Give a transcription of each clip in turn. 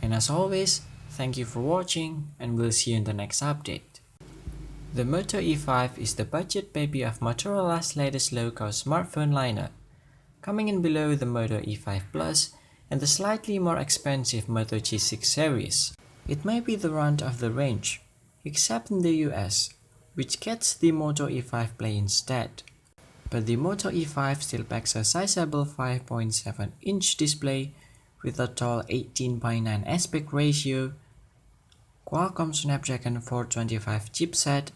And as always, thank you for watching and we'll see you in the next update. The Moto E5 is the budget baby of Motorola's latest low-cost smartphone lineup, coming in below the Moto E5 Plus and the slightly more expensive Moto G6 series. It may be the runt of the range, except in the US, which gets the Moto E5 Playinstead. But the Moto E5 still packs a sizeable 5.7-inch display with a tall 18:9 aspect ratio, Qualcomm Snapdragon 425 chipset,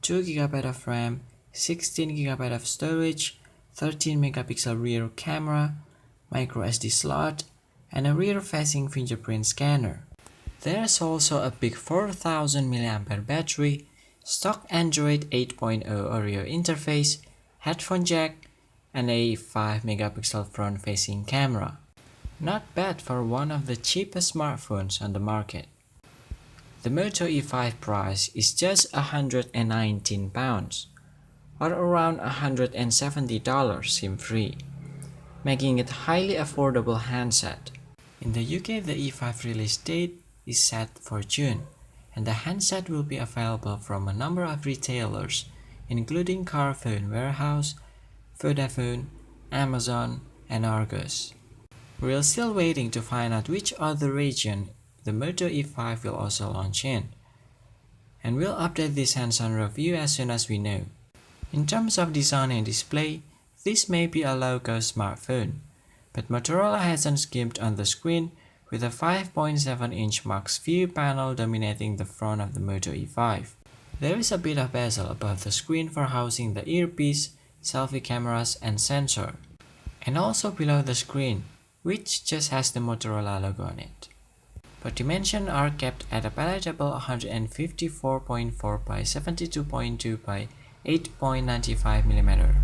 2GB of RAM, 16GB of storage, 13MP rear camera, microSD slot, and a rear-facing fingerprint scanner. There's also a big 4000 mAh battery, stock Android 8.0 Oreo interface, headphone jack, and a 5MP front-facing camera. Not bad for one of the cheapest smartphones on the market. The Moto E5 price is just £119, or around $170 SIM-free, making it a highly affordable handset. In the UK, the E5 release date is set for June, and the handset will be available from a number of retailers, including Carphone Warehouse, Vodafone, Amazon, and Argos. We're still waiting to find out which other region the Moto E5 will also launch in, and we'll update this hands-on review as soon as we know. In terms of design and display, this may be a low-cost smartphone, but Motorola hasn't skimped on the screen with a 5.7-inch max view panel dominating the front of the Moto E5. There is a bit of bezel above the screen for housing the earpiece, selfie cameras, and sensor, and also below the screen, which just has the Motorola logo on it. But dimensions are kept at a palatable 154.4 by 72.2 by 8.95mm.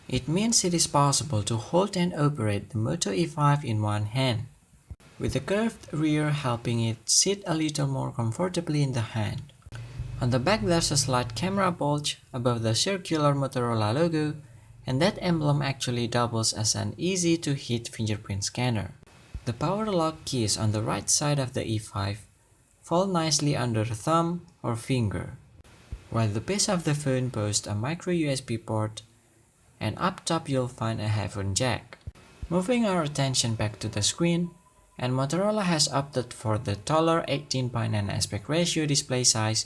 It means it is possible to hold and operate the Moto E5 in one hand, with the curved rear helping it sit a little more comfortably in the hand. On the back there's a slight camera bulge above the circular Motorola logo, and that emblem actually doubles as an easy-to-hit fingerprint scanner. The power lock keys on the right side of the E5 fall nicely under the thumb or finger, while the base of the phone boasts a micro USB port, and up top you'll find a headphone jack. Moving our attention back to the screen, and Motorola has opted for the taller 18:9 aspect ratio display size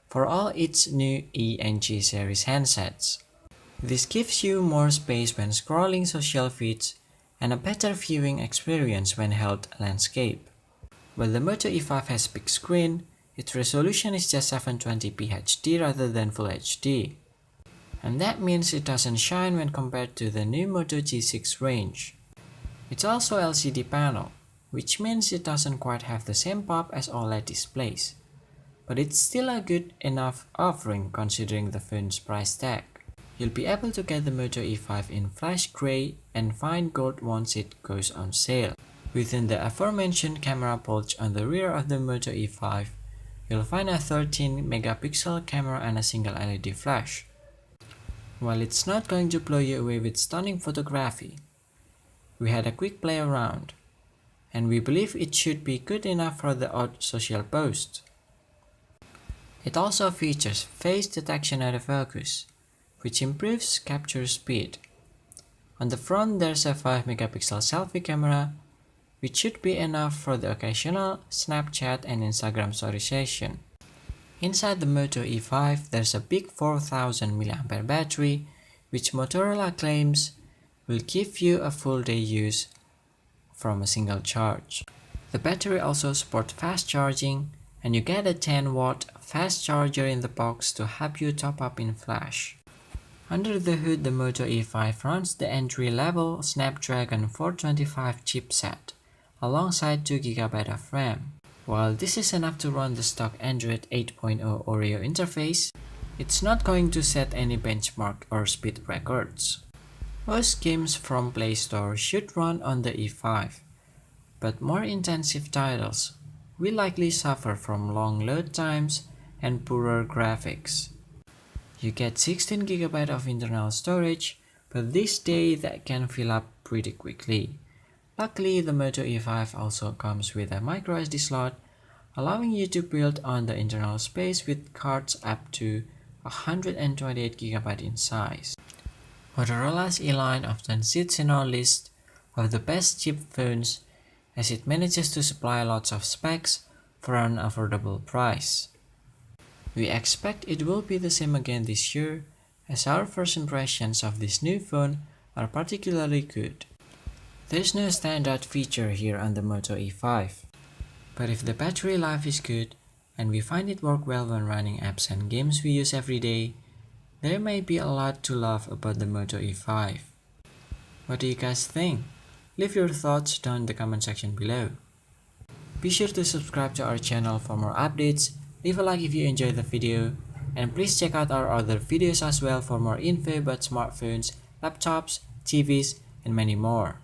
for all its new E and G series handsets. This gives you more space when scrolling social feeds and a better viewing experience when held landscape. While the Moto E5 has big screen, its resolution is just 720p HD rather than Full HD. And that means it doesn't shine when compared to the new Moto G6 range. It's also LCD panel, which means it doesn't quite have the same pop as OLED displays. But it's still a good enough offering considering the phone's price tag. You'll be able to get the Moto E5 in flash grey and fine gold once it goes on sale. Within the aforementioned camera bulge on the rear of the Moto E5, you'll find a 13MP camera and a single LED flash. While it's not going to blow you away with stunning photography, we had a quick play around, and we believe it should be good enough for the odd social post. It also features face detection autofocus, which improves capture speed. On the front there's a 5MP selfie camera, which should be enough for the occasional Snapchat and Instagram story session. Inside the Moto E5 there's a big 4000 mAh battery, which Motorola claims will give you a full day use from a single charge. The battery also supports fast charging, and you get a 10-watt fast charger in the box to help you top up in flash. Under the hood, the Moto E5 runs the entry-level Snapdragon 425 chipset, alongside 2GB of RAM. While this is enough to run the stock Android 8.0 Oreo interface, it's not going to set any benchmark or speed records. Most games from Play Store should run on the E5, but more intensive titles will likely suffer from long load times and poorer graphics. You get 16GB of internal storage, but this day that can fill up pretty quickly. Luckily, the Moto E5 also comes with a microSD slot allowing you to build on the internal space with cards up to 128GB in size. Motorola's E-line often sits in our list of the best cheap phones as it manages to supply lots of specs for an affordable price. We expect it will be the same again this year, as our first impressions of this new phone are particularly good. There's no standout feature here on the Moto E5, but if the battery life is good and we find it work well when running apps and games we use every day, there may be a lot to love about the Moto E5. What do you guys think? Leave your thoughts down in the comment section below. Be sure to subscribe to our channel for more updates, leave a like if you enjoyed the video, and please check out our other videos as well for more info about smartphones, laptops, TVs, and many more.